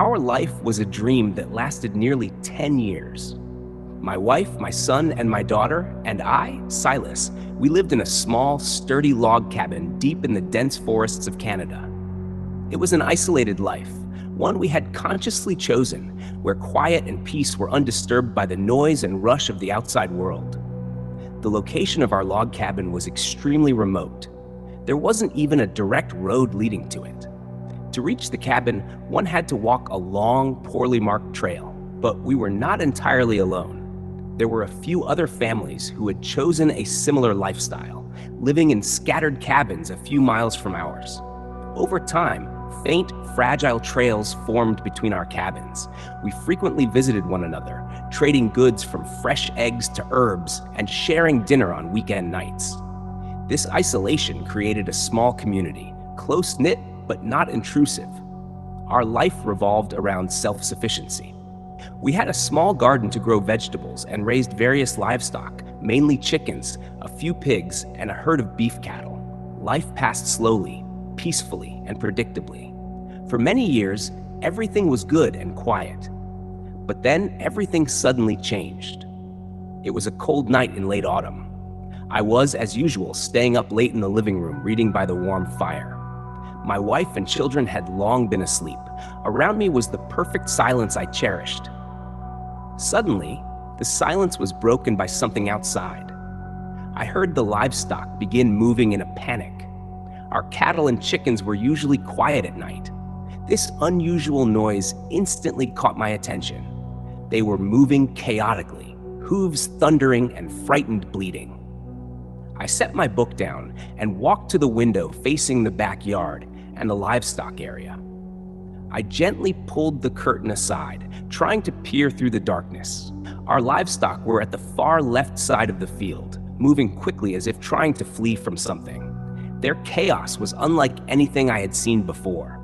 Our life was a dream that lasted nearly 10 years. My wife, my son, and my daughter, and I, Silas, we lived in a small, sturdy log cabin deep in the dense forests of Canada. It was an isolated life, one we had consciously chosen, where quiet and peace were undisturbed by the noise and rush of the outside world. The location of our log cabin was extremely remote. There wasn't even a direct road leading to it. To reach the cabin, one had to walk a long, poorly marked trail, but we were not entirely alone. There were a few other families who had chosen a similar lifestyle, living in scattered cabins a few miles from ours. Over time, faint, fragile trails formed between our cabins. We frequently visited one another, trading goods from fresh eggs to herbs and sharing dinner on weekend nights. This isolation created a small community, close-knit but not intrusive. Our life revolved around self-sufficiency. We had a small garden to grow vegetables and raised various livestock, mainly chickens, a few pigs, and a herd of beef cattle. Life passed slowly, peacefully, and predictably. For many years, everything was good and quiet. But then everything suddenly changed. It was a cold night in late autumn. I was, as usual, staying up late in the living room, reading by the warm fire. My wife and children had long been asleep. Around me was the perfect silence I cherished. Suddenly, the silence was broken by something outside. I heard the livestock begin moving in a panic. Our cattle and chickens were usually quiet at night. This unusual noise instantly caught my attention. They were moving chaotically, hooves thundering and frightened bleating. I set my book down and walked to the window facing the backyard and the livestock area. I gently pulled the curtain aside, trying to peer through the darkness. Our livestock were at the far left side of the field, moving quickly as if trying to flee from something. Their chaos was unlike anything I had seen before.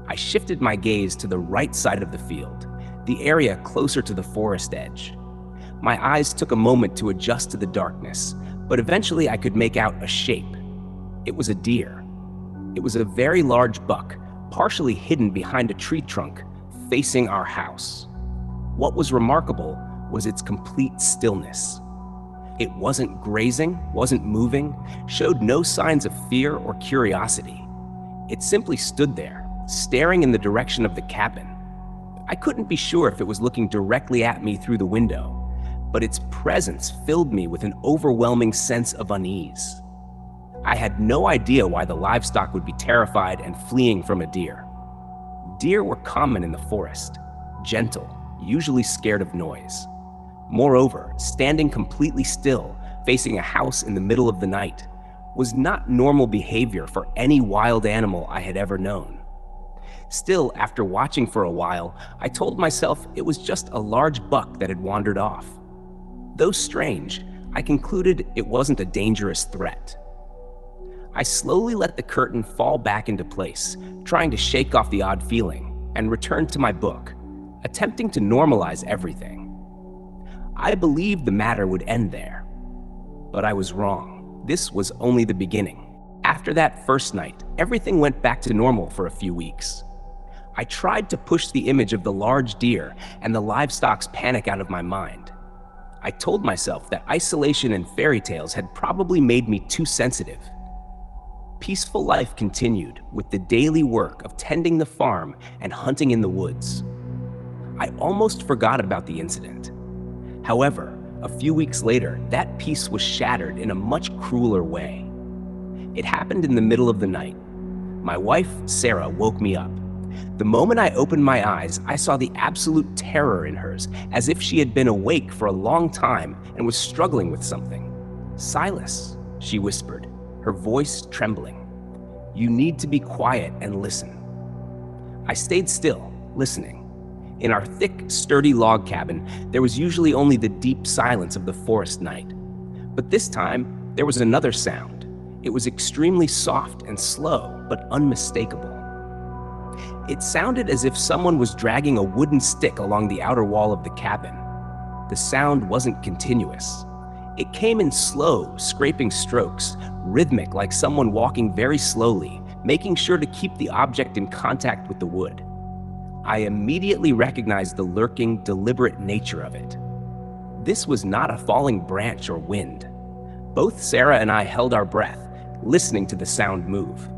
I shifted my gaze to the right side of the field, the area closer to the forest edge. My eyes took a moment to adjust to the darkness, but eventually I could make out a shape. It was a deer. It was a very large buck, partially hidden behind a tree trunk, facing our house. What was remarkable was its complete stillness. It wasn't grazing, wasn't moving, showed no signs of fear or curiosity. It simply stood there, staring in the direction of the cabin. I couldn't be sure if it was looking directly at me through the window, but its presence filled me with an overwhelming sense of unease. I had no idea why the livestock would be terrified and fleeing from a deer. Deer were common in the forest, gentle, usually scared of noise. Moreover, standing completely still, facing a house in the middle of the night, was not normal behavior for any wild animal I had ever known. Still, after watching for a while, I told myself it was just a large buck that had wandered off. Though strange, I concluded it wasn't a dangerous threat. I slowly let the curtain fall back into place, trying to shake off the odd feeling, and returned to my book, attempting to normalize everything. I believed the matter would end there, but I was wrong. This was only the beginning. After that first night, everything went back to normal for a few weeks. I tried to push the image of the large deer and the livestock's panic out of my mind. I told myself that isolation and fairy tales had probably made me too sensitive. Peaceful life continued with the daily work of tending the farm and hunting in the woods. I almost forgot about the incident. However, a few weeks later, that peace was shattered in a much crueler way. It happened in the middle of the night. My wife, Sarah, woke me up. The moment I opened my eyes, I saw the absolute terror in hers, as if she had been awake for a long time and was struggling with something. "Silas," she whispered, her voice trembling. "You need to be quiet and listen." I stayed still, listening. In our thick, sturdy log cabin, there was usually only the deep silence of the forest night. But this time, there was another sound. It was extremely soft and slow, but unmistakable. It sounded as if someone was dragging a wooden stick along the outer wall of the cabin. The sound wasn't continuous. It came in slow, scraping strokes, rhythmic like someone walking very slowly, making sure to keep the object in contact with the wood. I immediately recognized the lurking, deliberate nature of it. This was not a falling branch or wind. Both Sarah and I held our breath, listening to the sound move.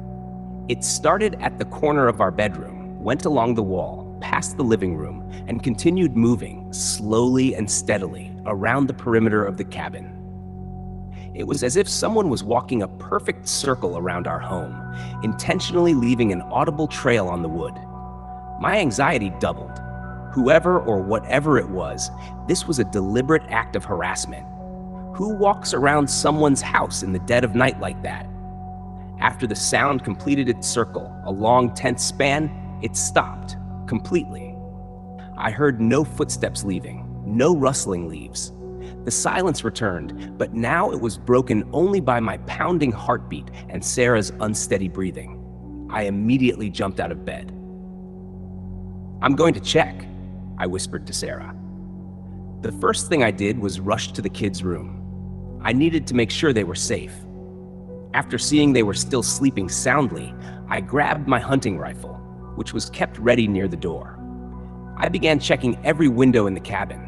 It started at the corner of our bedroom, went along the wall, past the living room, and continued moving, slowly and steadily, around the perimeter of the cabin. It was as if someone was walking a perfect circle around our home, intentionally leaving an audible trail on the wood. My anxiety doubled. Whoever or whatever it was, this was a deliberate act of harassment. Who walks around someone's house in the dead of night like that? After the sound completed its circle, a long, tense span, it stopped completely. I heard no footsteps leaving, no rustling leaves. The silence returned, but now it was broken only by my pounding heartbeat and Sarah's unsteady breathing. I immediately jumped out of bed. "I'm going to check," I whispered to Sarah. The first thing I did was rush to the kids' room. I needed to make sure they were safe. After seeing they were still sleeping soundly, I grabbed my hunting rifle, which was kept ready near the door. I began checking every window in the cabin.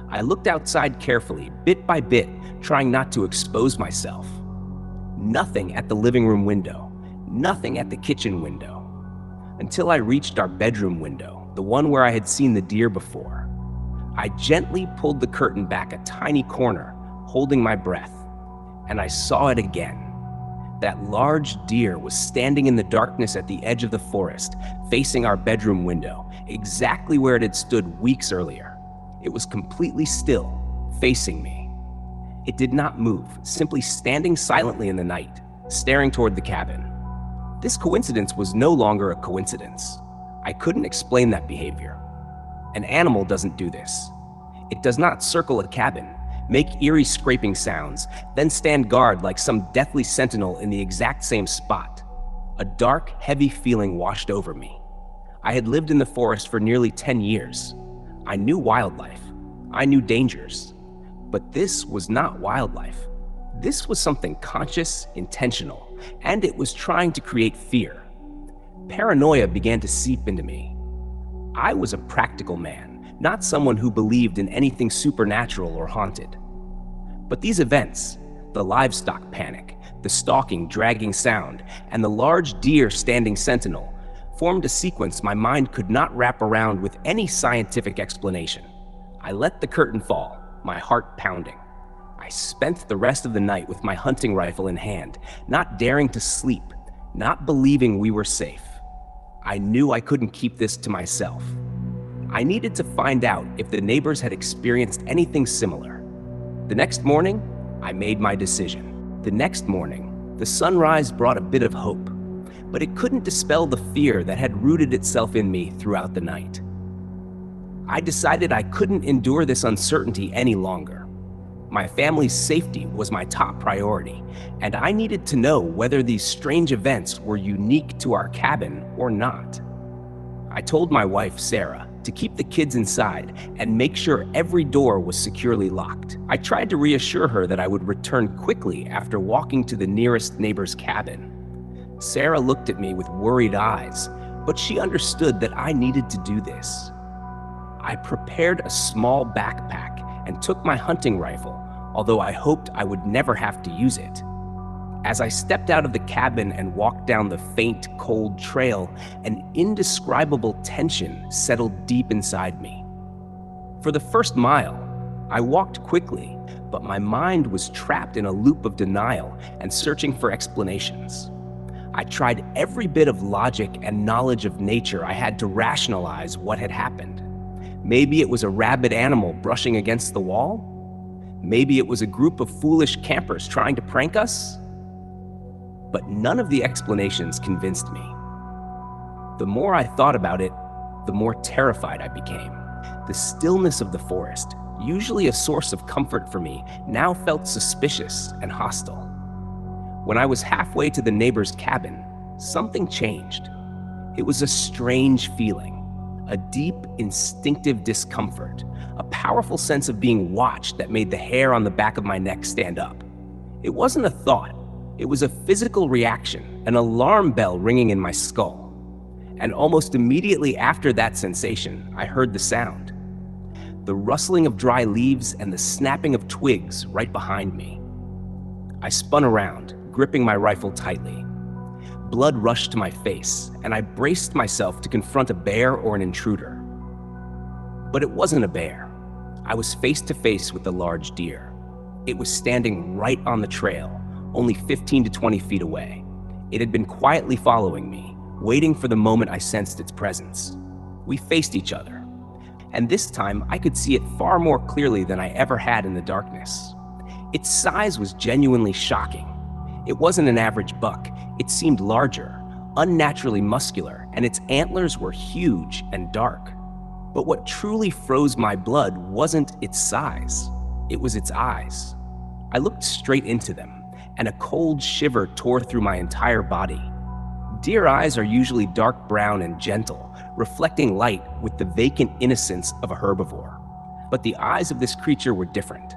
I looked outside carefully, bit by bit, trying not to expose myself. Nothing at the living room window, nothing at the kitchen window, until I reached our bedroom window, the one where I had seen the deer before. I gently pulled the curtain back a tiny corner, holding my breath, and I saw it again. That large deer was standing in the darkness at the edge of the forest, facing our bedroom window, exactly where it had stood weeks earlier. It was completely still, facing me. It did not move, simply standing silently in the night, staring toward the cabin. This coincidence was no longer a coincidence. I couldn't explain that behavior. An animal doesn't do this. It does not circle a cabin, make eerie scraping sounds, then stand guard like some deathly sentinel in the exact same spot. A dark, heavy feeling washed over me. I had lived in the forest for nearly 10 years. I knew wildlife. I knew dangers. But this was not wildlife. This was something conscious, intentional, and it was trying to create fear. Paranoia began to seep into me. I was a practical man, not someone who believed in anything supernatural or haunted. But these events, the livestock panic, the stalking, dragging sound, and the large deer standing sentinel, formed a sequence my mind could not wrap around with any scientific explanation. I let the curtain fall, my heart pounding. I spent the rest of the night with my hunting rifle in hand, not daring to sleep, not believing we were safe. I knew I couldn't keep this to myself. I needed to find out if the neighbors had experienced anything similar. The next morning, I made my decision. The next morning, the sunrise brought a bit of hope, but it couldn't dispel the fear that had rooted itself in me throughout the night. I decided I couldn't endure this uncertainty any longer. My family's safety was my top priority, and I needed to know whether these strange events were unique to our cabin or not. I told my wife, Sarah, to keep the kids inside and make sure every door was securely locked. I tried to reassure her that I would return quickly after walking to the nearest neighbor's cabin. Sarah looked at me with worried eyes, but she understood that I needed to do this. I prepared a small backpack and took my hunting rifle, although I hoped I would never have to use it. As I stepped out of the cabin and walked down the faint, cold trail, an indescribable tension settled deep inside me. For the first mile, I walked quickly, but my mind was trapped in a loop of denial and searching for explanations. I tried every bit of logic and knowledge of nature I had to rationalize what had happened. Maybe it was a rabid animal brushing against the wall? Maybe it was a group of foolish campers trying to prank us? But none of the explanations convinced me. The more I thought about it, the more terrified I became. The stillness of the forest, usually a source of comfort for me, now felt suspicious and hostile. When I was halfway to the neighbor's cabin, something changed. It was a strange feeling, a deep, instinctive discomfort, a powerful sense of being watched that made the hair on the back of my neck stand up. It wasn't a thought. It was a physical reaction, an alarm bell ringing in my skull. And almost immediately after that sensation, I heard the sound. The rustling of dry leaves and the snapping of twigs right behind me. I spun around, gripping my rifle tightly. Blood rushed to my face, and I braced myself to confront a bear or an intruder. But it wasn't a bear. I was face to face with a large deer. It was standing right on the trail, only 15 to 20 feet away. It had been quietly following me, waiting for the moment I sensed its presence. We faced each other, and this time I could see it far more clearly than I ever had in the darkness. Its size was genuinely shocking. It wasn't an average buck. It seemed larger, unnaturally muscular, and its antlers were huge and dark. But what truly froze my blood wasn't its size, it was its eyes. I looked straight into them, and a cold shiver tore through my entire body. Deer eyes are usually dark brown and gentle, reflecting light with the vacant innocence of a herbivore. But the eyes of this creature were different.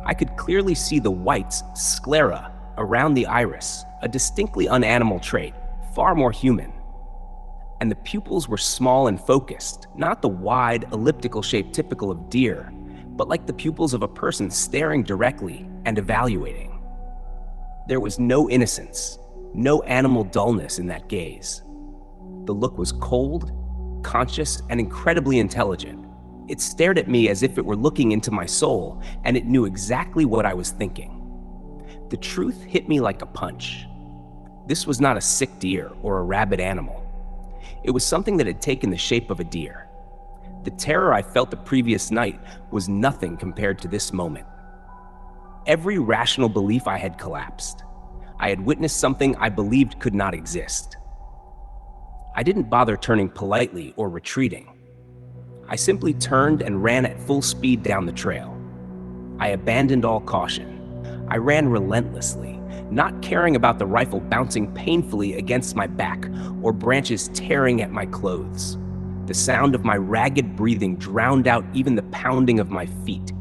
I could clearly see the whites, sclera, around the iris, a distinctly unanimal trait, far more human. And the pupils were small and focused, not the wide, elliptical shape typical of deer, but like the pupils of a person staring directly and evaluating. There was no innocence, no animal dullness in that gaze. The look was cold, conscious, and incredibly intelligent. It stared at me as if it were looking into my soul, and it knew exactly what I was thinking. The truth hit me like a punch. This was not a sick deer or a rabid animal. It was something that had taken the shape of a deer. The terror I felt the previous night was nothing compared to this moment. Every rational belief I had collapsed. I had witnessed something I believed could not exist. I didn't bother turning politely or retreating. I simply turned and ran at full speed down the trail. I abandoned all caution. I ran relentlessly, not caring about the rifle bouncing painfully against my back or branches tearing at my clothes. The sound of my ragged breathing drowned out even the pounding of my feet.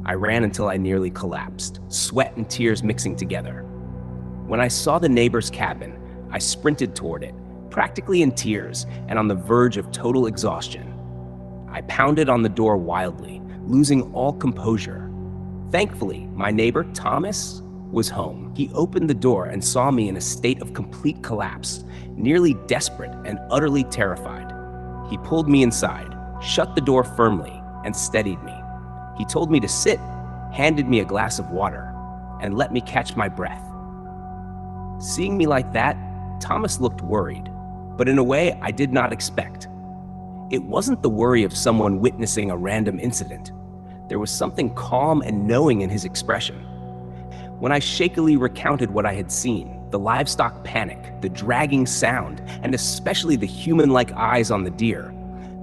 I ran until I nearly collapsed, sweat and tears mixing together. When I saw the neighbor's cabin, I sprinted toward it, practically in tears and on the verge of total exhaustion. I pounded on the door wildly, losing all composure. Thankfully, my neighbor, Thomas, was home. He opened the door and saw me in a state of complete collapse, nearly desperate and utterly terrified. He pulled me inside, shut the door firmly, and steadied me. He told me to sit, handed me a glass of water, and let me catch my breath. Seeing me like that, Thomas looked worried, but in a way I did not expect. It wasn't the worry of someone witnessing a random incident. There was something calm and knowing in his expression. When I shakily recounted what I had seen, the livestock panic, the dragging sound, and especially the human-like eyes on the deer,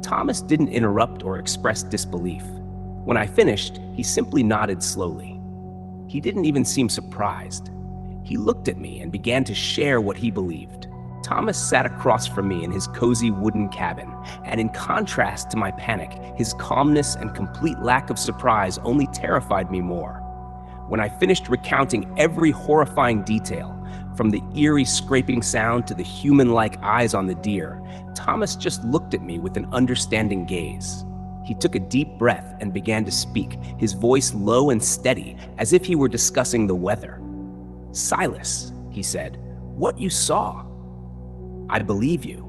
Thomas didn't interrupt or express disbelief. When I finished, he simply nodded slowly. He didn't even seem surprised. He looked at me and began to share what he believed. Thomas sat across from me in his cozy wooden cabin, and in contrast to my panic, his calmness and complete lack of surprise only terrified me more. When I finished recounting every horrifying detail, from the eerie scraping sound to the human-like eyes on the deer, Thomas just looked at me with an understanding gaze. He took a deep breath and began to speak, his voice low and steady, as if he were discussing the weather. "Silas," he said, "what you saw. I believe you,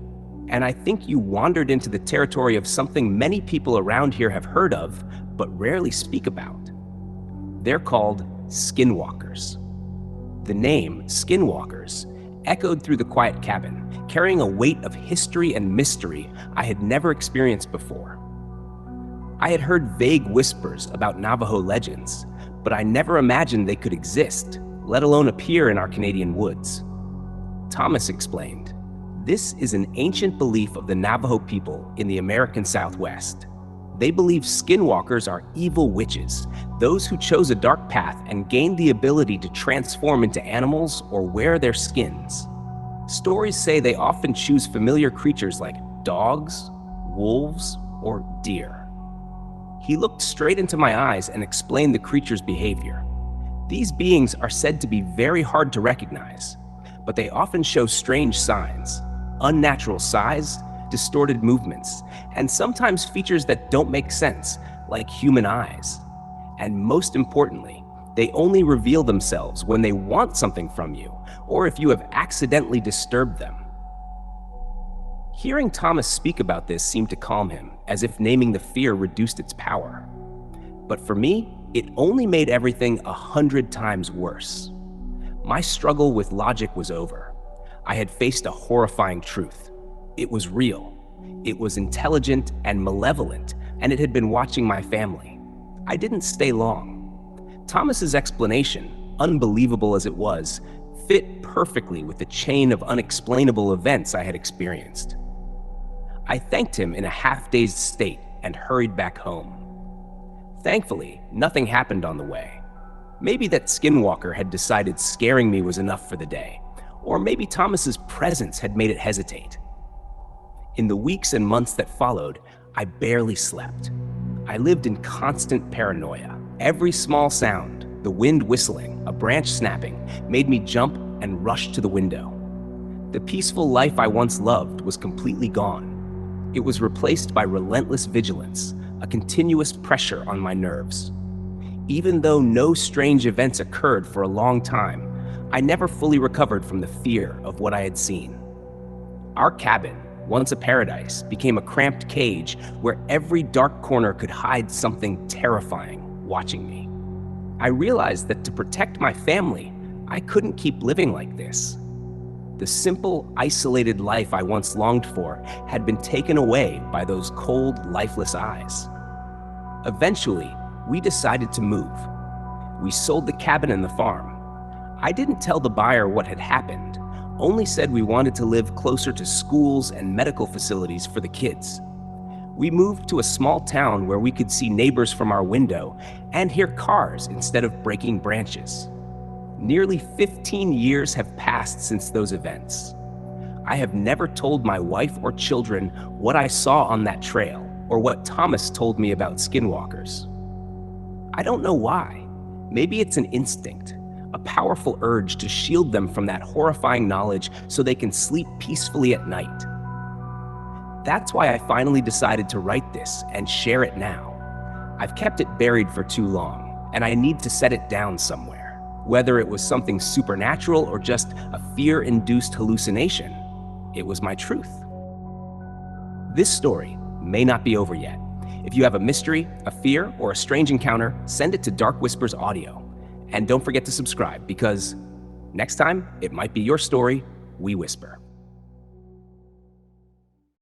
and I think you wandered into the territory of something many people around here have heard of, but rarely speak about. They're called Skinwalkers." The name, Skinwalkers, echoed through the quiet cabin, carrying a weight of history and mystery I had never experienced before. I had heard vague whispers about Navajo legends, but I never imagined they could exist, let alone appear in our Canadian woods. Thomas explained, "This is an ancient belief of the Navajo people in the American Southwest. They believe skinwalkers are evil witches, those who chose a dark path and gained the ability to transform into animals or wear their skins. Stories say they often choose familiar creatures like dogs, wolves, or deer." He looked straight into my eyes and explained the creature's behavior. These beings are said to be very hard to recognize, but they often show strange signs. unnatural size, distorted movements, and sometimes features that don't make sense, like human eyes. And most importantly, they only reveal themselves when they want something from you, or if you have accidentally disturbed them. Hearing Thomas speak about this seemed to calm him, as if naming the fear reduced its power. But for me, it only made everything 100 times worse. My struggle with logic was over. I had faced a horrifying truth. It was real. It was intelligent and malevolent, and it had been watching my family. I didn't stay long. Thomas's explanation, unbelievable as it was, fit perfectly with the chain of unexplainable events I had experienced. I thanked him in a half-dazed state and hurried back home. Thankfully, nothing happened on the way. Maybe that Skinwalker had decided scaring me was enough for the day, or maybe Thomas's presence had made it hesitate. In the weeks and months that followed, I barely slept. I lived in constant paranoia. Every small sound, the wind whistling, a branch snapping, made me jump and rush to the window. The peaceful life I once loved was completely gone. It was replaced by relentless vigilance, a continuous pressure on my nerves. Even though no strange events occurred for a long time, I never fully recovered from the fear of what I had seen. Our cabin, once a paradise, became a cramped cage where every dark corner could hide something terrifying watching me. I realized that to protect my family, I couldn't keep living like this. The simple, isolated life I once longed for had been taken away by those cold, lifeless eyes. Eventually, we decided to move. We sold the cabin and the farm. I didn't tell the buyer what had happened, only said we wanted to live closer to schools and medical facilities for the kids. We moved to a small town where we could see neighbors from our window and hear cars instead of breaking branches. Nearly 15 years have passed since those events. I have never told my wife or children what I saw on that trail or what Thomas told me about Skinwalkers. I don't know why. Maybe it's an instinct, a powerful urge to shield them from that horrifying knowledge so they can sleep peacefully at night. That's why I finally decided to write this and share it now. I've kept it buried for too long, and I need to set it down somewhere. Whether it was something supernatural or just a fear-induced hallucination, it was my truth. This story may not be over yet. If you have a mystery, a fear, or a strange encounter, send it to DarkWhispers Audio. And don't forget to subscribe, because next time, it might be your story we whisper.